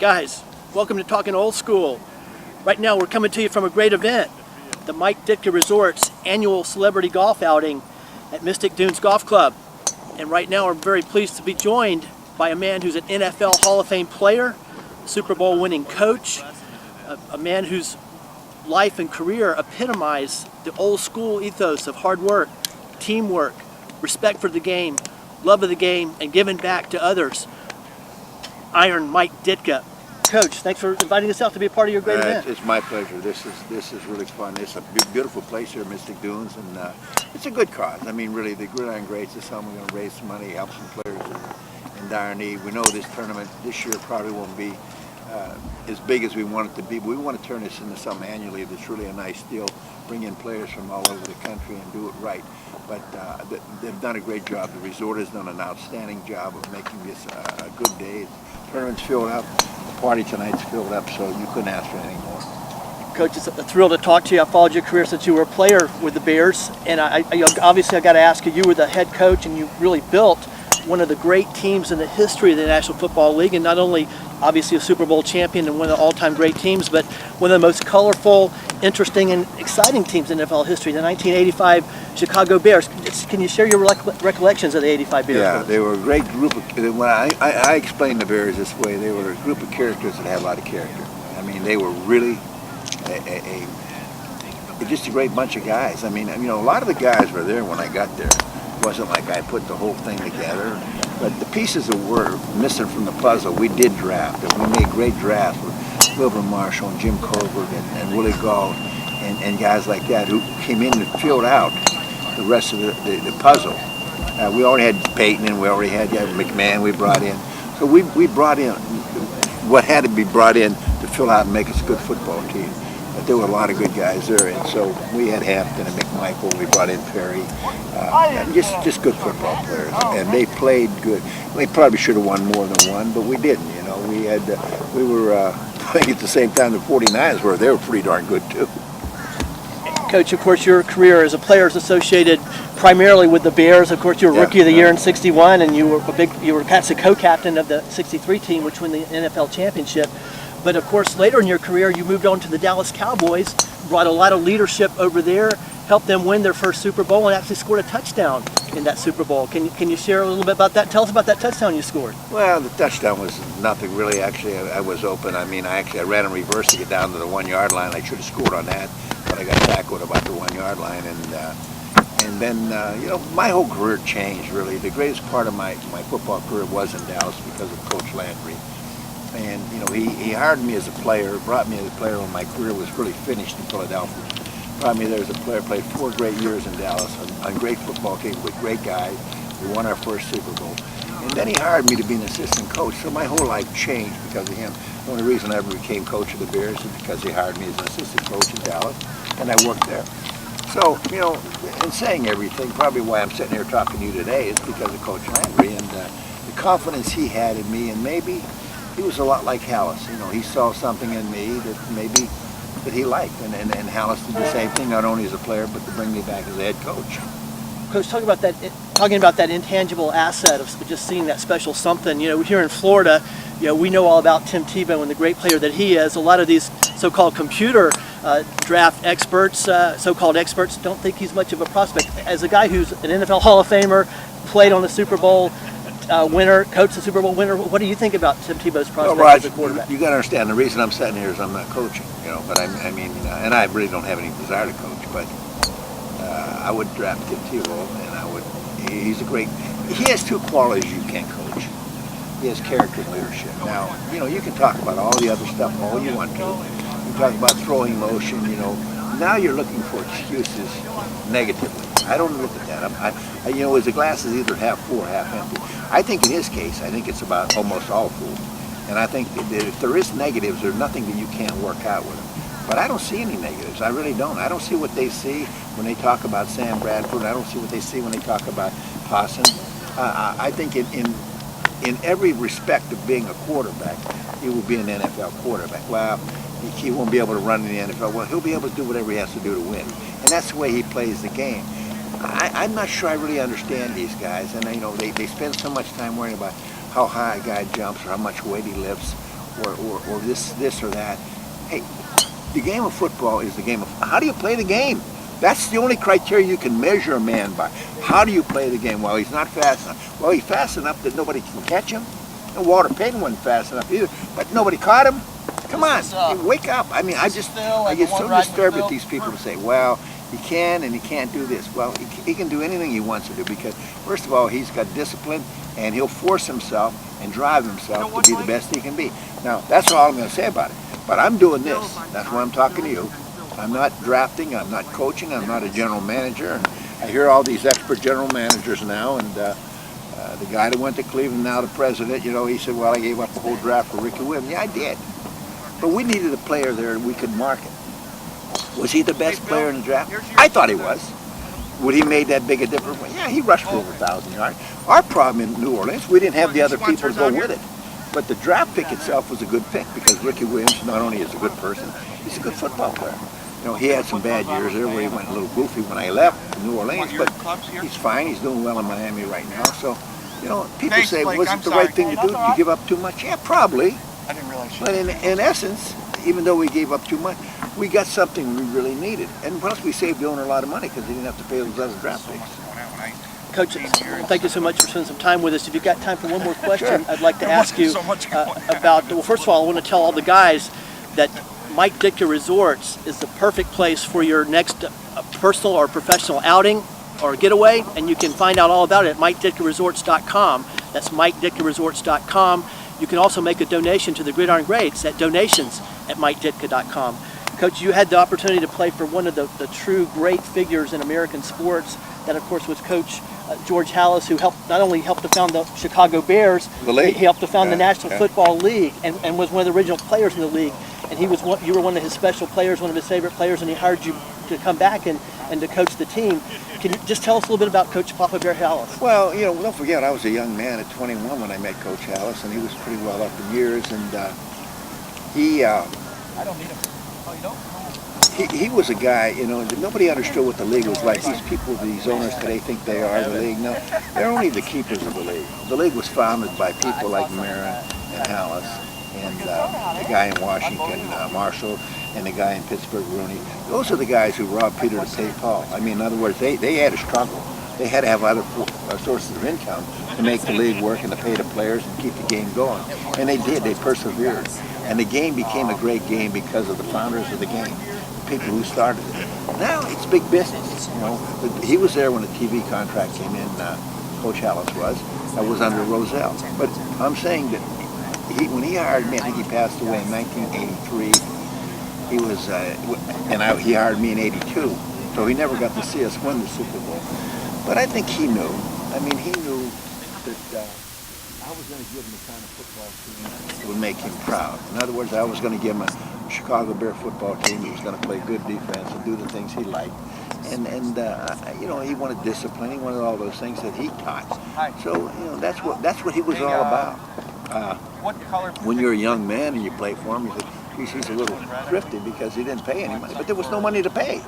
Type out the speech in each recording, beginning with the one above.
Guys, welcome to Talking Old School. Right now we're coming to you from a great event, the Mike Ditka Resort's annual celebrity golf outing at Mystic Dunes Golf Club. And right now we're very pleased to be joined by a man who's an NFL Hall of Fame player, Super Bowl winning coach, a man whose life and career epitomize the old school ethos of hard work, teamwork, respect for the game, love of the game, and giving back to others. Iron Mike Ditka. Coach, thanks for inviting us out to be a part of your great event. It's my pleasure. This is really fun. It's a beautiful place here, Mystic Dunes, and it's a good cause. I mean, really, the Gridiron Greats is something we're going to raise some money, help some players in dire need. We know this tournament this year probably won't be as big as we want it to be, but we want to turn this into something annually that's really a nice deal, bring in players from all over the country and do it right. But they've done a great job. The resort has done an outstanding job of making this a good day. The tournament's filled up. The party tonight's filled up, so you couldn't ask for anything more. Coach, it's a thrill to talk to you. I followed your career since you were a player with the Bears, and obviously I got to ask you, you were the head coach and you really built one of the great teams in the history of the National Football League, and not only obviously a Super Bowl champion and one of the all-time great teams, but one of the most colorful, interesting, and exciting teams in NFL history, the 1985 Chicago Bears. Can you share your recollections of the 85 Bears? Yeah, they were a great group of, when I explain the Bears this way, they were a group of characters that had a lot of character. I mean, they were really just a great bunch of guys. I mean, you know, a lot of the guys were there when I got there. It wasn't like I put the whole thing together, but the pieces that were missing from the puzzle, we did draft, and we made great drafts with Wilbur Marshall and Jim Colbert and Willie Gault and guys like that who came in and filled out the rest of the puzzle. We already had Peyton, and we already had McMahon we brought in. So we brought in what had to be brought in to fill out and make us a good football team. But there were a lot of good guys there, and so we had Hampton and McMichael, we brought in Perry, just good football players, and they played good. We probably should have won more than one, but we didn't, you know. We were playing at the same time the 49ers were. They were pretty darn good too. Coach, of course, your career as a player is associated primarily with the Bears. Of course, you were Rookie of the Year in '61, and you were actually co-captain of the '63 team, which won the NFL championship. But of course, later in your career, you moved on to the Dallas Cowboys, brought a lot of leadership over there, helped them win their first Super Bowl, and actually scored a touchdown in that Super Bowl. Can you share a little bit about that? Tell us about that touchdown you scored. Well, the touchdown was nothing really. Actually, I was open. I mean, I ran in reverse to get down to the 1 yard line. I should have scored on that, but I got tackled about the 1 yard line, and then you know, my whole career changed really. The greatest part of my football career was in Dallas because of Coach Landry. And you know, he hired me as a player, brought me as a player when my career was really finished in Philadelphia. Brought me there as a player, played 4 great years in Dallas on great football team with great guys. We won our first Super Bowl. And then he hired me to be an assistant coach, so my whole life changed because of him. The only reason I ever became coach of the Bears is because he hired me as an assistant coach in Dallas, and I worked there. So, you know, in saying everything, probably why I'm sitting here talking to you today is because of Coach Landry and the confidence he had in me, and maybe he was a lot like Hallis. You know, he saw something in me that he liked, and Hallis did the same thing, not only as a player, but to bring me back as a head coach. Coach, talking about that intangible asset of just seeing that special something. You know, here in Florida, you know, we know all about Tim Tebow and the great player that he is. A lot of these so-called computer draft experts, so-called experts, don't think he's much of a prospect. As a guy who's an NFL Hall of Famer, played on the Super Bowl winner, coached the Super Bowl winner, what do you think about Tim Tebow's prospects as a quarterback? You got to understand, the reason I'm sitting here is I'm not coaching, you know. But I mean, and I really don't have any desire to coach. But I would draft Tim Tebow, and he's a great. He has 2 qualities you can't coach. He has character and leadership. Now, you know, you can talk about all the other stuff all you want to. You talk about throwing motion, you know. Now you're looking for excuses negatively. I don't look at that. You know, is the glass is either half full or half empty. I think in his case, I think it's about almost all full. And I think that if there is negatives, there's nothing that you can't work out with him. But I don't see any negatives. I really don't. I don't see what they see when they talk about Sam Bradford. I don't see what they see when they talk about Posson. I think in every respect of being a quarterback, he will be an NFL quarterback. Well, he won't be able to run in the NFL. Well, he'll be able to do whatever he has to do to win. And that's the way he plays the game. I'm not sure I really understand these guys. And, you know, they spend so much time worrying about how high a guy jumps or how much weight he lifts or this or that. Hey, the game of football is the game of, how do you play the game? That's the only criteria you can measure a man by. How do you play the game? Well, he's not fast enough. Well, he's fast enough that nobody can catch him. And Walter Payton wasn't fast enough either, but nobody caught him. Come on, wake up. I mean, I get so disturbed with these people who say, well, he can and he can't do this. Well, he can do anything he wants to do because, first of all, he's got discipline and he'll force himself and drive himself to be the best he can be. Now, that's all I'm going to say about it. But I'm doing this. That's why I'm talking to you. I'm not drafting, I'm not coaching, I'm not a general manager. And I hear all these expert general managers now, and the guy that went to Cleveland, now the president, you know, he said, well, I gave up the whole draft for Ricky Williams. Yeah, I did. But we needed a player there we could market. Was he the best player in the draft? I thought he was. Would he made that big a difference? Well, yeah, he rushed for over 1,000 yards. Our problem in New Orleans, we didn't have the other people to go with it. But the draft pick itself was a good pick because Ricky Williams not only is a good person, he's a good football player. You know, he had some bad years there where he went a little goofy when I left New Orleans, but he's fine. He's doing well in Miami right now. So, you know, people say, was it the right thing to do? Did you give up too much? Yeah, probably. I didn't realize. But in essence, even though we gave up too much, we got something we really needed. And plus, we saved the owner a lot of money because he didn't have to pay those other draft picks. Coach, thank you so much for spending some time with us. If you've got time for one more question, I'd like to ask you about, well, first of all, I want to tell all the guys that Mike Ditka Resorts is the perfect place for your next personal or professional outing or getaway, and you can find out all about it at MikeDitkaResorts.com. That's MikeDitkaResorts.com. You can also make a donation to the Gridiron Greats at donations@MikeDitka.com. Coach, you had the opportunity to play for one of the true great figures in American sports. That, of course, was Coach George Halas, who not only helped to found the Chicago Bears, he helped to found the National Football League and was one of the original players in the league. And you were one of his special players, one of his favorite players, and he hired you to come back and to coach the team. Can you just tell us a little bit about Coach Papa Bear Halas? Well, you know, don't forget, I was a young man at 21 when I met Coach Halas, and he was pretty well up in years, and he... I don't need him. Oh, you don't? He was a guy, you know, nobody understood what the league was like. These people, these owners today think they are the league. No, they're only the keepers of the league. The league was founded by people like Marin and Halas and the guy in Washington, Marshall, and the guy in Pittsburgh, Rooney. Those are the guys who robbed Peter to pay Paul. I mean, in other words, they had to struggle. They had to have other sources of income to make the league work and to pay the players and keep the game going. And they did. They persevered. And the game became a great game because of the founders of the game. People who started it. Now it's big business, you know. He was there when the TV contract came in, Coach Halas was. That was under Roselle. But I'm saying that when he hired me, I think he passed away in 1983. He was, he hired me in 82. So he never got to see us win the Super Bowl. But I think he knew. I mean, he knew that I was going to give him the kind of football team that would make him proud. In other words, I was going to give him a Chicago Bear football team that was going to play good defense and do the things he liked. And you know, he wanted discipline. He wanted all those things that he taught. So, you know, that's what he was all about. When you're a young man and you play for him, you think, he's a little thrifty because he didn't pay any money. But there was no money to pay.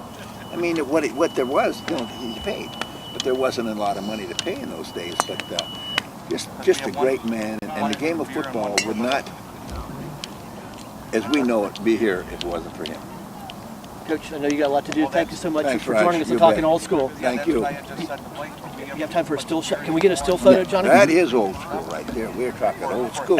I mean, what there was, you know, he paid. But there wasn't a lot of money to pay in those days. But just a great man. And the game of football would not, as we know it, be here if it wasn't for him. Coach, I know you got a lot to do. Thank you so much Thanks, for joining us and talking old school. Thank you. You have time for a still shot? Can we get a still photo, Jonathan? That is old school right there. We're talking old school.